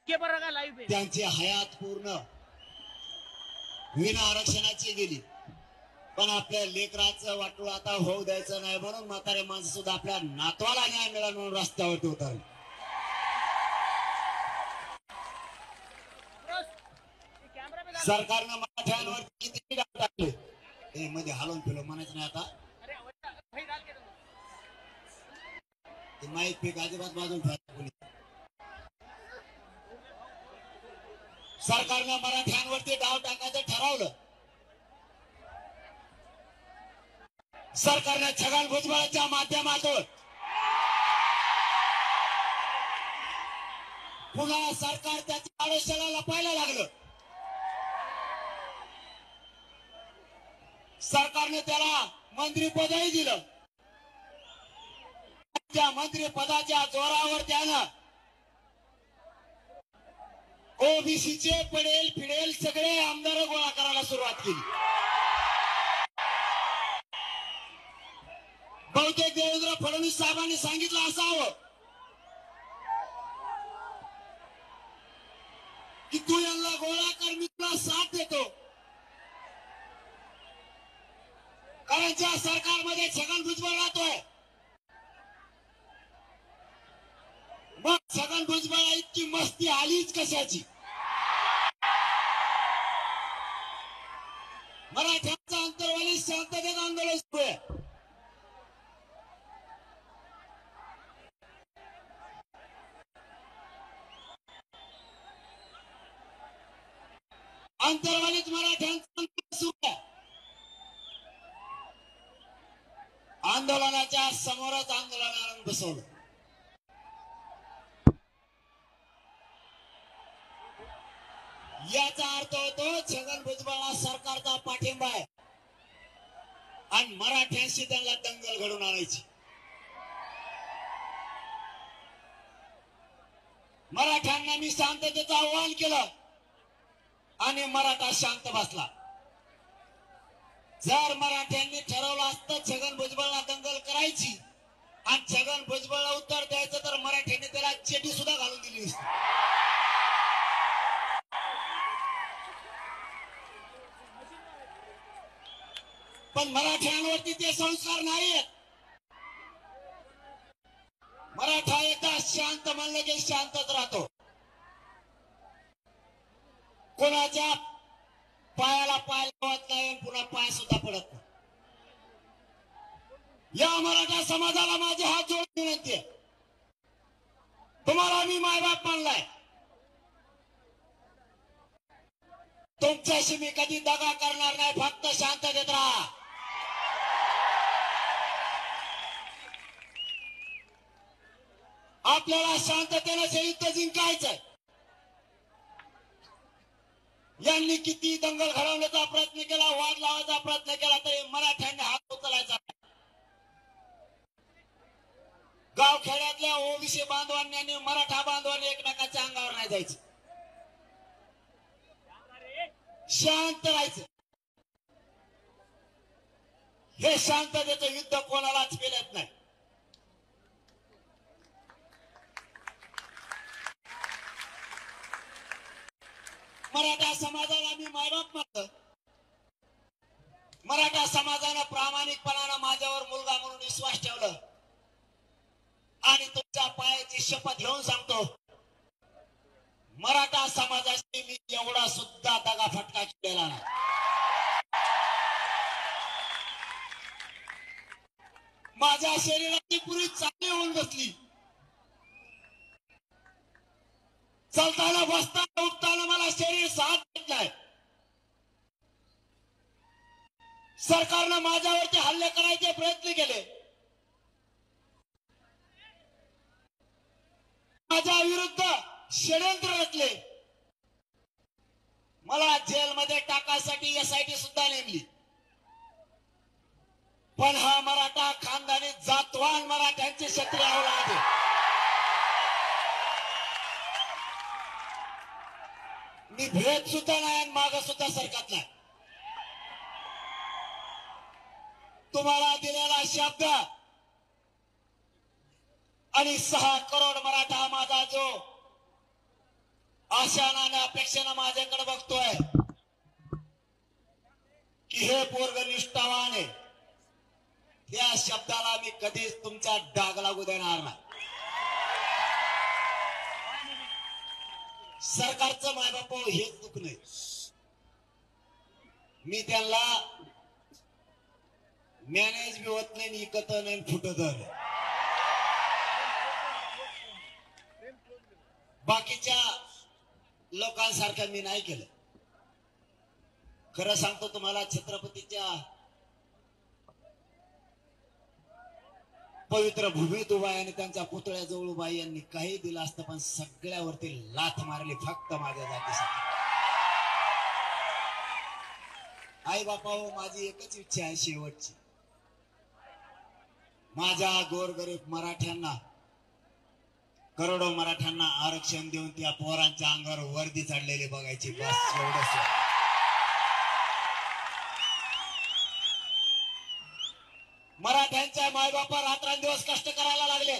त्यांची हयात पूर्ण विना आरक्षणाची गेली, पण आपल्या लेकराचं वाटोळ आता होऊ द्यायचं नाही म्हणून म्हातारे माणसं सुद्धा आपल्या नातवाला न्याय मिळाला म्हणून रस्त्यावरती उतरले. सरकारनं मराठ्यांवरती किती डाग टाकले हे मध्ये हलवून फिरवून म्हणायचं नाही. आता माईक पीक अजिबात बाजून ठेवा. सरकारनं मराठ्यांवरती डाव टाकायचं ठरवलं. सरकारने छगन भुजबळाच्या माध्यमातून पुन्हा सरकार त्याच्या आडोशाला लपायला लागलं. सरकारने त्याला मंत्रीपदही दिलं. त्या मंत्रीपदाच्या जोरावर त्यानं ओबीसीचे पडेल फिडेल सगळे आमदार गोळा करायला सुरुवात केली. बहुतेक देवेंद्र फडणवीस साहेबांनी सांगितलं असावं की तू यांना गोळा कर, मी तुला साथ देतो. कारण ज्या सरकारमध्ये छगन भुजबळ राहतोय, मग छगन भुजबळला इतकी मस्ती आलीच कशाची. मराठ्यांचं अंतर्वाली शांततेत आंदोलन सुरू आहे. अंतर्वालीत मराठ्यांचं आंदोलन सुरू आहे. आंदोलनाच्या समोरच आंदोलनाला बसवलं. याचा अर्थ होतो छगन भुजबळला सरकारचा पाठिंबा आहे आणि मराठ्यांशी त्यांना दंगल घडून आणायची. मराठ्यांना मी शांततेचं आव्हान केलं आणि मराठा शांत बसला. जर मराठ्यांनी ठरवलं असतं छगन भुजबळला दंगल करायची आणि छगन भुजबळला उत्तर द्यायचं तर मराठ्यांनी त्याला चेटी सुद्धा घालून दिली नसती. पण मराठ्यांवरती ते संस्कार नाहीयेत. मराठा एकदा शांत म्हणलं की शांतच राहतो. कोणाच्या पायाला पाय लावत नाही, पुन्हा पाय सुद्धा पडत नाही. या मराठा समाजाला माझी हात जोडून विनंती आहे, तुम्हाला मी मायबाप मानलाय, तुमच्याशी मी कधी दगा करणार नाही. फक्त शांततेत राहा. आपल्याला शांततेनं हे युद्ध जिंकायचंय. यांनी किती दंगल घडवण्याचा प्रयत्न केला, वाद लावायचा प्रयत्न केला, तरी मराठ्यांनी हात उचलायचा. गावखेड्यातल्या ओबीसी बांधवांनी आणि मराठा बांधवांनी एकमेकाच्या अंगावर नाही जायचं, शांत राहायचं. हे शांततेचं युद्ध कोणालाच पेलत नाही. मराठा समाजाला मी मायबाप मानतो. मराठा समाजानं प्रामाणिकपणानं माझ्यावर मुलगा म्हणून विश्वास ठेवला आणि तुमच्या पायाची शपथ घेऊन सांगतो, मराठा समाजाशी मी एवढा सुद्धा दगाफटका केलेला नाही. माझ्या शरीराची पुरी चांगली होऊन बसली. चालताना बसताना उठताना मला शरीर साथ देत नाही. सरकारनं माझ्यावरती हल्ले करायचे प्रयत्न केले, माझ्या विरुद्ध षडयंत्र रचले, मला जेलमध्ये टाकायसाठी एसआयटी सुद्धा नेमली. पण हा मराठा खानदानी जातवान मराठ्यांचे क्षत्रिय औलाद आहे. मी भेट सुद्धा नाही आणि माग सुद्धा सरकत नाही. तुम्हाला दिलेला शब्द आणि 6 करोड मराठा माझा जो आशानाने अपेक्षेनं माझ्याकडे बघतोय की हे पोरग निष्ठावान आहे. या शब्दाला मी कधीच तुमच्या डाग लागू देणार नाही. सरकारचं मायबाप हेच दुःख नाही. मी त्यांना मॅनेज बी होत नाही, इकत नाही, फुटत नाही. बाकीच्या लोकांसारखं मी नाही केलं. खरं सांगतो तुम्हाला, छत्रपतीच्या पवित्र भूमीत उभा आणि त्यांच्या पुतळ्याजवळ उभा यांनी काही दिलं असतं, पण सगळ्यावरती लाथ मारली फक्त माझ्या जातीसाठी. आई बापा, माझी एकच इच्छा आहे शेवटची, माझ्या गोरगरीब मराठ्यांना, करोडो मराठ्यांना आरक्षण देऊन त्या पोरांच्या अंगावर वर्दी चढलेली बघायची, बस एवढंच. मराठ्यांच्या मायबापा रात्रंदिवस कष्ट करायला लागले.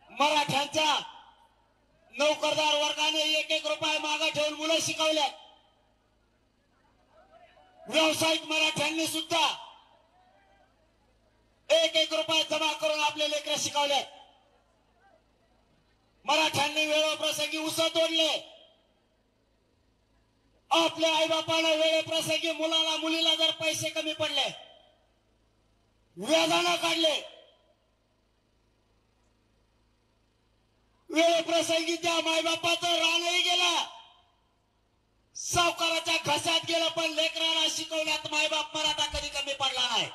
मराठ्यांच्या नोकरदार वर्गाने 1-1 रुपये मागे ठेवून मुलं शिकवल्या. व्यावसायिक मराठ्यांनी सुद्धा 1-1 रुपये जमा करून आपले लेकरं शिकवले. मराठ्यांनी वेळोप्रसंगी ऊस तोडले. आपल्या आईबापाला वेळेप्रसंगी मुलाला मुलीला जर पैसे कमी पडले, व्याजानं काढले. वेळेप्रसंगी त्या मायबापाचं रानही गेला, सावकाराच्या घशात गेलं, पण लेकराला शिकवण्यात मायबाप मराठा कधी कमी पडला नाही.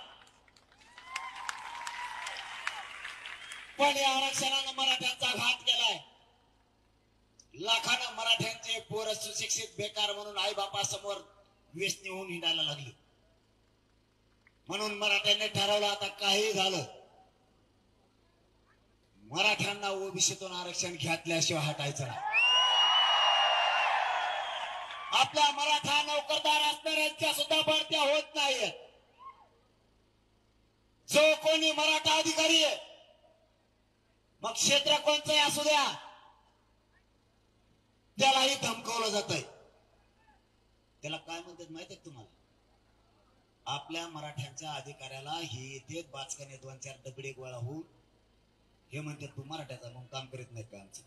पण या आरक्षणानं मराठ्यांचा घात केलाय. लाखानं मराठ्यांचे पोर सुशिक्षित बेकार म्हणून आई बापा समोर व्यसनी होऊन हिंडायला लागली. म्हणून मराठ्यांनी ठरवलं, आता काही झालं, मराठ्यांना ओबीसीतून आरक्षण घेतल्याशिवाय हटायचं नाही. आपल्या मराठा नोकरदार असणाऱ्यांच्या सुद्धा भरत्या होत नाहीये. जो कोणी मराठा अधिकारी आहे, मग क्षेत्र कोणचंही असू द्या, त्यालाही धमकवलं जात आहे. त्याला काय म्हणतात माहित आहे तुम्हाला? आपल्या मराठ्यांच्या अधिकाऱ्याला हे येते बाचकाने 2-4 दगडे गोळा होऊन हे म्हणतात, तू मराठ्याचा म्हणून काम करीत नाही का आमचं?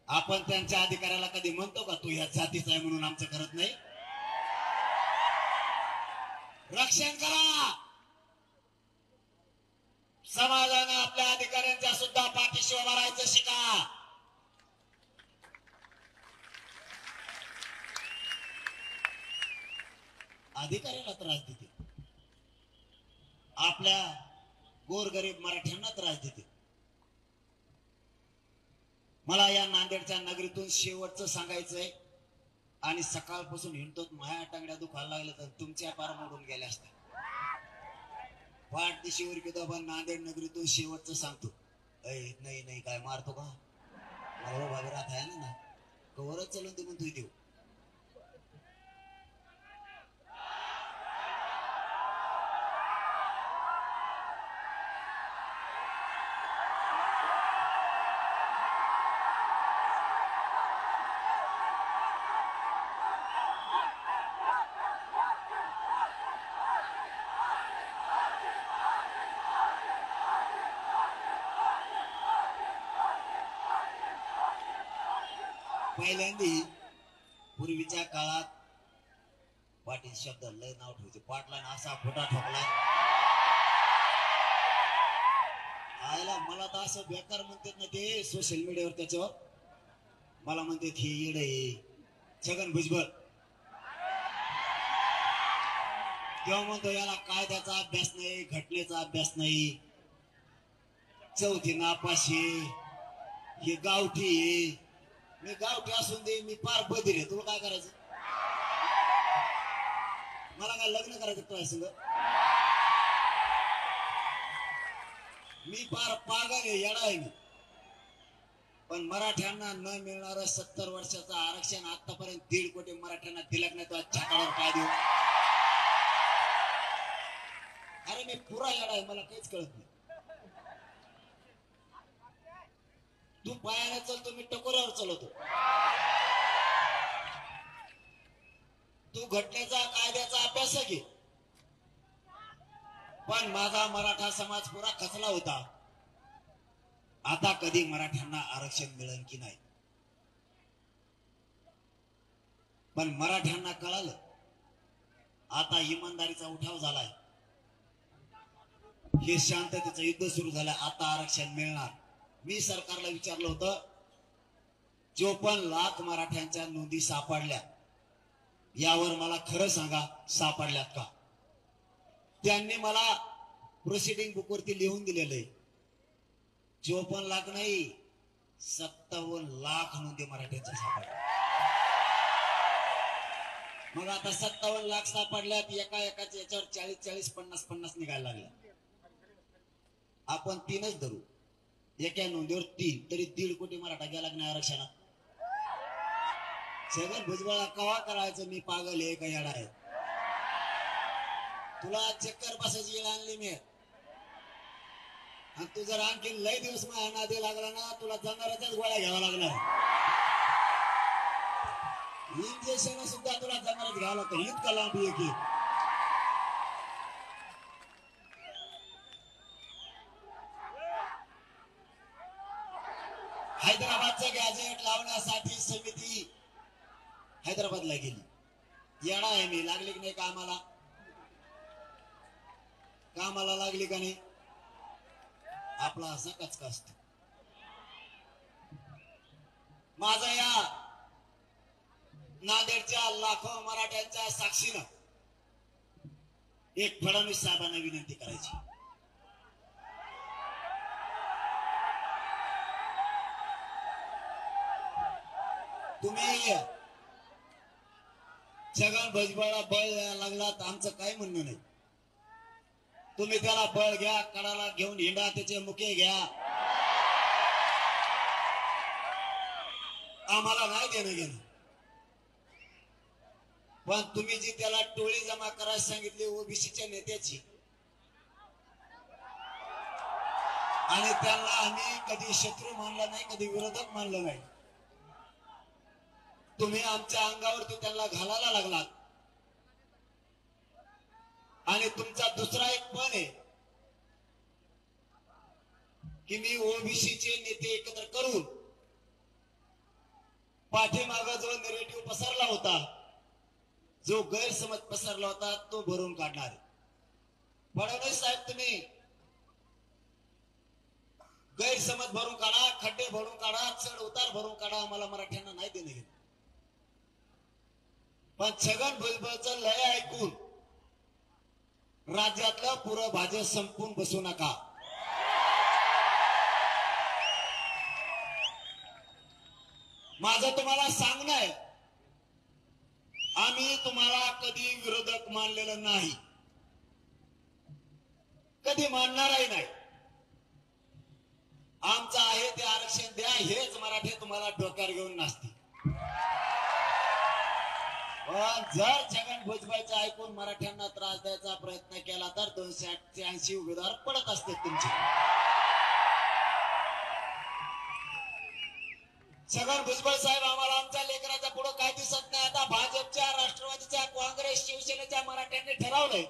आपण त्यांच्या अधिकाऱ्याला कधी म्हणतो का तू ह्या जातीचा आहे म्हणून आमचं करत नाही? रक्षण करा. समाजानं आपल्या अधिकाऱ्यांच्या सुद्धा पाठीशी उभं राहायचं शिका. अधिकाऱ्याला त्रास देते, आपल्या गोरगरीब मराठ्यांना त्रास देते. मला या नांदेडच्या नगरीतून शेवटचं सांगायचंय, आणि सकाळपासून हिंडतो, माया टांगड्या दुखायला लागल्या तर तुमच्या पार मोडून गेल्या असत्या. पाठदिशीवर किंवा पण नांदेड नगरीतून शेवटचं सांगतो. नाही नाही काय मारतो का? मला भाभी राहत आहे ना, कवरच चलून ते म्हणतोय देऊ. पहिल्यांदी पूर्वीच्या काळात पाटील शब्द लय नाव ठेवायचे. पाटला असा फोटा ठोकला, आयला मला तर असं बेकार म्हणतात ना ते सोशल मीडियावर, त्याच्यावर मला म्हणतात हे येड आहे छगन भुजबळ. तेव्हा म्हणतो याला कायद्याचा अभ्यास नाही, घटनेचा अभ्यास नाही, चौथी नापाशी, हे गावठी आहे. मी गावठी असून दे, मी फार बधीर आहे, तुला काय करायचं? मला काय लग्न करायचं तुझ्या संग? मी फार पागल आहे, येडा आहे मी. पण मराठ्यांना न मिळणारं 70 वर्षाचं आरक्षण आतापर्यंत 1.5 कोटी मराठ्यांना दिलं नाही, तो छातावर काय देऊ? अरे मी पुरा येडा आहे, मला काहीच कळत नाही. तू पायाने चालतो, मी टकोऱ्यावर चालवतो. तू घटनेचा कायद्याचा अभ्यास घे. पण माझा मराठा समाज पुरा खचला होता. आता कधी मराठ्यांना आरक्षण मिळेल की नाही. पण मराठ्यांना कळालं आता इमानदारीचा उठाव झालाय, हे शांततेचं युद्ध सुरू झालं, आता आरक्षण मिळणार. मी सरकारला विचारलं होतं, 54 लाख मराठ्यांच्या नोंदी सापडल्या, यावर मला खरं सांगा सापडल्यात का. त्यांनी मला प्रोसिडिंग बुकवरती लिहून दिलेलं आहे, 54 लाख नाही 57 लाख नोंदी मराठ्यांच्या सापडल्या. मग आता 57 लाख सापडल्यात, एकाच्या याच्यावर 40-40, 50-50 निघायला लागल्या. आपण 3च धरू, एका नोंदीवर 3, तरी 1.5 कोटी मराठा गेला नाही आरक्षणात. छगन भुजबळला कवा करायचं मी पागल आहे का येडा आहे. तुला चक्कर बसायची वेळ आणली मी, आणि तू जर आणखी लय दिवस माझ्या नादी लागला ना, तुला जनावरांच्याच गोळ्या घ्यावा लागणार. इंजेक्शन सुद्धा तुला जनावरच घ्यावं लागतं, इतका लांब आहे की. हैदराबादचं गॅजेट लावण्यासाठी समिती हैदराबादला गेली. येडा आहे मी, लागली की नाही कामाला. कामाला लागली का नाही, आपला असा कचका असतो. माझा या नांदेडच्या लाखो मराठ्यांच्या साक्षीनं एक फडणवीस साहेबांना विनंती करायची. तुम्ही छगन भुजबळला बळ द्यायला लागलात, आमचं काही म्हणणं नाही. तुम्ही त्याला बळ घ्या, कडाला घेऊन हिंडा, त्याचे मुके घ्या, आम्हाला नाही देणं घेणं. पण तुम्ही जी त्याला टोळी जमा करायला सांगितली ओबीसीच्या नेत्याची, आणि त्यांना आम्ही कधी शत्रू मानलं नाही, कधी विरोधक मानलं नाही. तुम्ही आमच्या अंगावरती त्यांना घालायला लागलात. आणि तुमचा दुसरा एक पण आहे की मी ओबीसीचे नेते एकत्र करून पाठीमागं जो नेरेटिव्ह पसरला होता, जो गैरसमज पसरला होता, तो भरून काढणार. फडणवीस साहेब, तुम्ही गैरसमज भरून काढा, खड्डे भरून काढा, चढ उतार भरून काढा, आम्हाला मराठ्यांना नाही देणं घेणं. पण छगन भुजबळचं लय ऐकून राज्यातलं पुरं भाजप संपून बसू नका. माझं तुम्हाला सांगणं आहे, आम्ही तुम्हाला कधी विरोधक मानलेलं नाही, कधी मानणारही नाही. आमचं आहे ते आरक्षण द्या, हेच मराठी तुम्हाला डोक्यावर घेऊन नाचते. पण जर छगन भुजबळचं ऐकून मराठ्यांना त्रास द्यायचा प्रयत्न केला तर 280 उमेदवार पडत असते तुमचे. छगन भुजबळ साहेब, आम्हाला आमच्या लेकराच्या पुढे काय दिसत नाही. आता भाजपच्या, राष्ट्रवादीच्या, काँग्रेस, शिवसेनेच्या मराठ्यांनी ठरवलंय,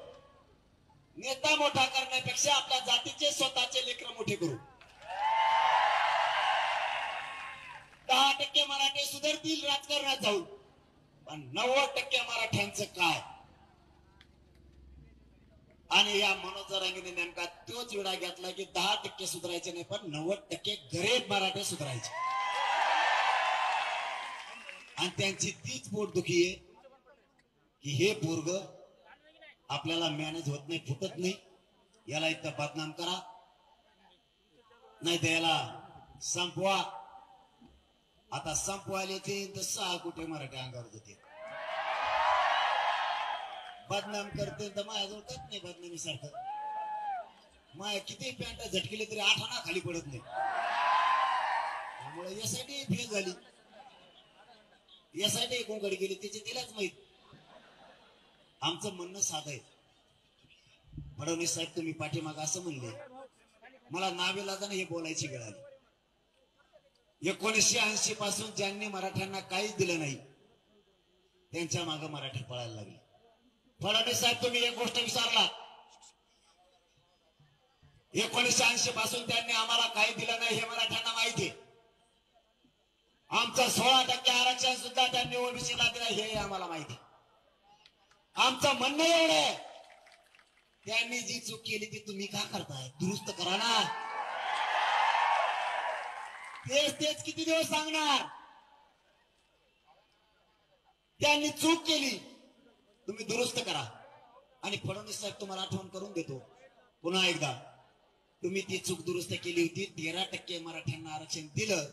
नेता मोठा करण्यापेक्षा आपल्या जातीचे स्वतःचे लेकर मोठे करू. 10% मराठे सुधारतील राजकारणात जाऊन, पण 90% मराठ्यांचं काय. आणि या मनोज जरांगेने नेमका तोच विडा घेतला की 10% सुधारायचे नाही, पण 90% गरीब मराठे सुधारायचे. आणि त्यांची तीच पोटदुखी आहे की हे पोरग आपल्याला मॅनेज होत नाही, फुटत नाही, याला इथं बदनाम करा, नाही तर याला संपवा. आता संपवायला ते 6 कोटी मराठी अंगावर होते, बदनाम करते तर माझ्याजवळ कत नाही बदनामी सारखं. माया किती पॅन्ट झटकेले तरी 8 आणा खाली पडत नाही. त्यामुळे यासाठी फेल झाली, यासाठी कोणकडे गेली त्याची तिलाच माहित. आमचं म्हणणं साधं आहे. फडणवीस साहेब, तुम्ही पाठीमाग असं म्हणले, मला नावेलाजाने हे बोलायची वेळ आली. 1980 पासून ज्यांनी मराठ्यांना काहीच दिलं नाही त्यांच्या मागे मराठी पळायला लागले. फडणवीस साहेब, तुम्ही एक गोष्ट विसरला. 1980 पासून त्यांनी आम्हाला काही दिलं नाही हे मराठ्यांना माहिती आहे. आमचं 16% आरक्षण सुद्धा त्यांनी ओबीसीला दिलं हे आम्हाला माहिती. आमचं म्हणणं एवढं आहे, त्यांनी जी चूक केली ती तुम्ही का करताय? दुरुस्त करा ना. तेच किती दिवस सांगणार? त्यांनी चूक केली, तुम्ही दुरुस्त करा. आणि फडणवीस साहेब, तुम्हाला आठवण करून देतो पुन्हा एकदा, तुम्ही ती चूक दुरुस्त केली होती. 13% मराठ्यांना आरक्षण दिलं,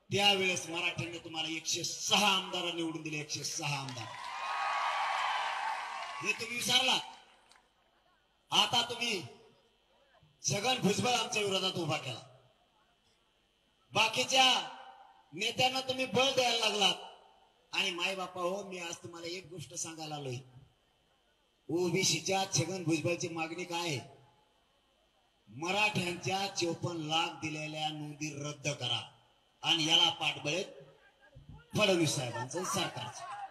त्यावेळेस मराठ्यांनी तुम्हाला 106 आमदार निवडून दिले. 106 आमदार हे तुम्ही विसरला. आता तुम्ही छगन भुजबळ आमच्या विरोधात उभा केला. बाकीच्या नेत्यांना तुम्ही बळ द्यायला लागलात. आणि माय बापा हो, मी आज तुम्हाला एक गोष्ट सांगायला आलोय. ओबीसीच्या छगन भुजबळची मागणी काय आहे? मराठ्यांच्या 54 लाख दिलेल्या नोंदी रद्द करा. आणि याला पाठबळ फडणवीस साहेबांचं सरकारचं.